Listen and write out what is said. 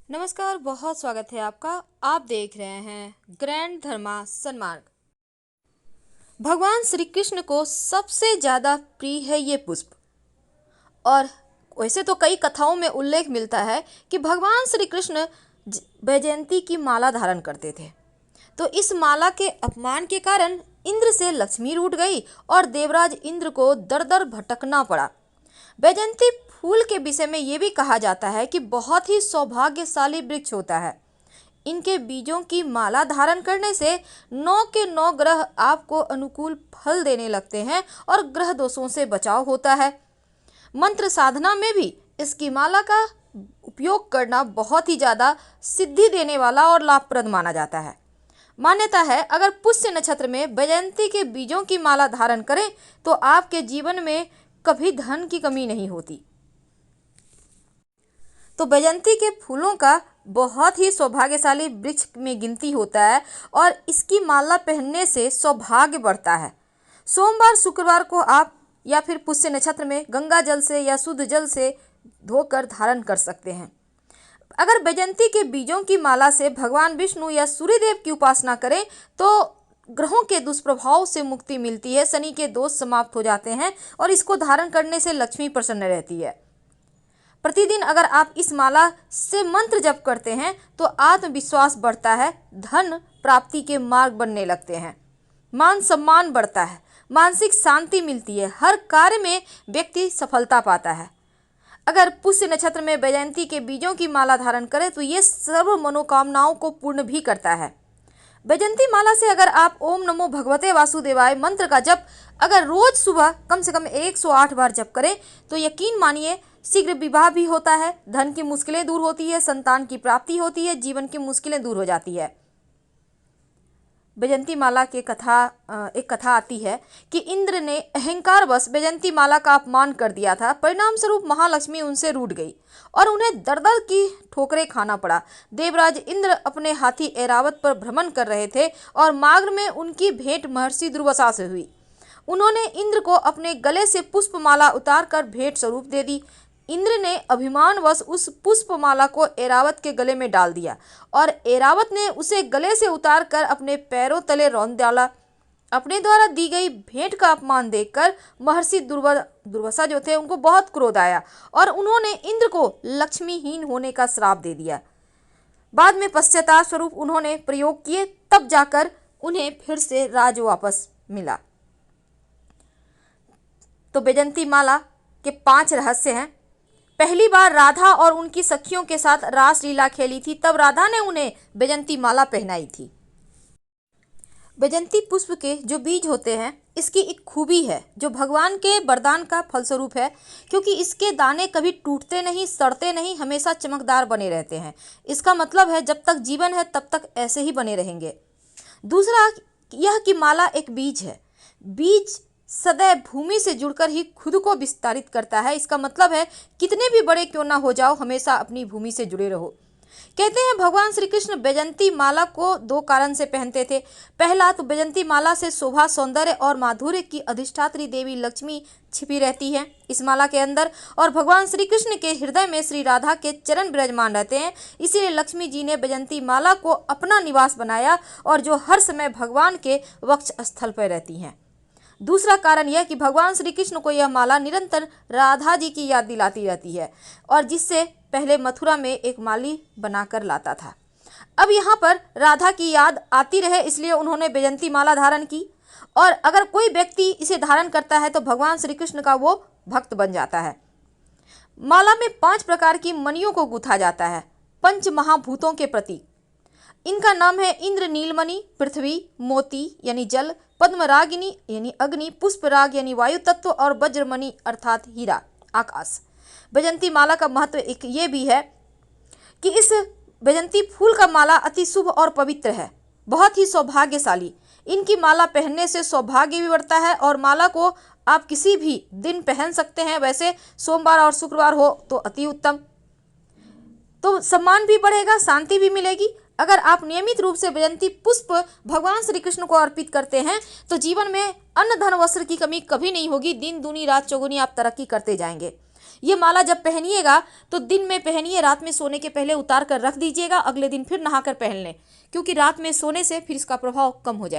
नमस्कार, बहुत स्वागत है आपका। आप देख रहे हैं ग्रैंड धर्मा सन्मार्ग। भगवान श्री कृष्ण को सबसे ज़्यादा प्रिय है ये पुष्प। और वैसे तो कई कथाओं में उल्लेख मिलता है कि भगवान श्री कृष्ण वैजयंती की माला धारण करते थे। तो इस माला के अपमान के कारण इंद्र से लक्ष्मी रूठ गई और देवराज इंद्र को दर दर भटकना पड़ा। वैजयंती फूल के विषय में ये भी कहा जाता है कि बहुत ही सौभाग्यशाली वृक्ष होता है। इनके बीजों की माला धारण करने से 9 के 9 ग्रह आपको अनुकूल फल देने लगते हैं और ग्रह दोषों से बचाव होता है। मंत्र साधना में भी इसकी माला का उपयोग करना बहुत ही ज़्यादा सिद्धि देने वाला और लाभप्रद माना जाता है। मान्यता है अगर पुष्य नक्षत्र में वैजयंती के बीजों की माला धारण करें तो आपके जीवन में कभी धन की कमी नहीं होती। तो वैजयंती के फूलों का बहुत ही सौभाग्यशाली वृक्ष में गिनती होता है और इसकी माला पहनने से सौभाग्य बढ़ता है। सोमवार शुक्रवार को आप या फिर पुष्य नक्षत्र में गंगा जल से या शुद्ध जल से धोकर धारण कर सकते हैं। अगर वैजयंती के बीजों की माला से भगवान विष्णु या सूर्यदेव की उपासना करें तो ग्रहों के दुष्प्रभाव से मुक्ति मिलती है, शनि के दोष समाप्त हो जाते हैं और इसको धारण करने से लक्ष्मी प्रसन्न रहती है। प्रतिदिन अगर आप इस माला से मंत्र जप करते हैं तो आत्मविश्वास बढ़ता है, धन प्राप्ति के मार्ग बनने लगते हैं, मान सम्मान बढ़ता है, मानसिक शांति मिलती है, हर कार्य में व्यक्ति सफलता पाता है। अगर पुष्य नक्षत्र में वैजयंती के बीजों की माला धारण करें तो ये सर्व मनोकामनाओं को पूर्ण भी करता है। वैजयंती माला से अगर आप ओम नमो भगवते वासुदेवाय मंत्र का जप अगर रोज सुबह कम से कम 108 बार जप करें तो यकीन मानिए शीघ्र विवाह भी होता है, धन की मुश्किलें दूर होती है, संतान की प्राप्ति होती है, जीवन की मुश्किलें दूर हो जाती है। वैजयंती माला के एक कथा आती है कि इंद्र ने अहंकारवश वैजयंती माला का अपमान कर दिया था। परिणाम स्वरूप महालक्ष्मी उनसे रूठ गई और उन्हें दर दर की ठोकरें खाना पड़ा। देवराज इंद्र अपने हाथी ऐरावत पर भ्रमण कर रहे थे और मार्ग में उनकी भेंट महर्षि दुर्वासा से हुई। उन्होंने इंद्र को अपने गले से पुष्पमाला उतार कर भेंट स्वरूप दे दी। इंद्र ने अभिमानवश उस पुष्पमाला को ऐरावत के गले में डाल दिया और ऐरावत ने उसे गले से उतार कर अपने पैरों तले रौंद डाला। अपने द्वारा दी गई भेंट का अपमान देखकर महर्षि दुर्वासा जो थे उनको बहुत क्रोध आया और उन्होंने इंद्र को लक्ष्मीहीन होने का श्राप दे दिया। बाद में पश्चाताप स्वरूप उन्होंने प्रयोग किए, तब जाकर उन्हें फिर से राज वापस मिला। तो वैजयंती माला के 5 रहस्य हैं। पहली बार राधा और उनकी सखियों के साथ रास लीला खेली थी, तब राधा ने उन्हें वैजयंती माला पहनाई थी। वैजयंती पुष्प के जो बीज होते हैं इसकी एक खूबी है जो भगवान के वरदान का फलस्वरूप है, क्योंकि इसके दाने कभी टूटते नहीं, सड़ते नहीं, हमेशा चमकदार बने रहते हैं। इसका मतलब है जब तक जीवन है तब तक ऐसे ही बने रहेंगे। दूसरा यह कि माला एक बीज है। बीज सदैव भूमि से जुड़कर ही खुद को विस्तारित करता है। इसका मतलब है कितने भी बड़े क्यों ना हो जाओ, हमेशा अपनी भूमि से जुड़े रहो। कहते हैं भगवान श्री कृष्ण वैजयंती माला को 2 कारण से पहनते थे। पहला तो वैजयंती माला से शोभा, सौंदर्य और माधुर्य की अधिष्ठात्री देवी लक्ष्मी छिपी रहती है इस माला के अंदर, और भगवान श्री कृष्ण के हृदय में श्री राधा के चरण विराजमान रहते हैं। इसीलिए लक्ष्मी जी ने वैजयंती माला को अपना निवास बनाया और जो हर समय भगवान के वक्ष स्थल पर रहती हैं। दूसरा कारण यह कि भगवान श्री कृष्ण को यह माला निरंतर राधा जी की याद दिलाती रहती है और जिससे पहले मथुरा में एक माली बनाकर लाता था। अब यहाँ पर राधा की याद आती रहे इसलिए उन्होंने वैजयंती माला धारण की, और अगर कोई व्यक्ति इसे धारण करता है तो भगवान श्री कृष्ण का वो भक्त बन जाता है। माला में 5 प्रकार की मणियों को गूंथा जाता है, 5 महाभूतों के प्रतीक। इनका नाम है इंद्र नीलमणि, पृथ्वी मोती यानी जल, पद्मरागिनी यानी अग्नि, पुष्पराग यानी वायु तत्व और वज्रमणि अर्थात हीरा आकाश। वैजयंती माला का महत्व एक ये भी है कि इस वैजयंती फूल का माला अति शुभ और पवित्र है, बहुत ही सौभाग्यशाली। इनकी माला पहनने से सौभाग्य भी बढ़ता है और माला को आप किसी भी दिन पहन सकते हैं। वैसे सोमवार और शुक्रवार हो तो अति उत्तम, तो सम्मान भी बढ़ेगा, शांति भी मिलेगी। अगर आप नियमित रूप से वैजयंती पुष्प भगवान श्री कृष्ण को अर्पित करते हैं तो जीवन में अन्न धन वस्त्र की कमी कभी नहीं होगी। दिन दूनी रात चौगुनी आप तरक्की करते जाएंगे। ये माला जब पहनिएगा तो दिन में पहनिए, रात में सोने के पहले उतार कर रख दीजिएगा, अगले दिन फिर नहा कर पहन लें, क्योंकि रात में सोने से फिर इसका प्रभाव कम हो जाएगा।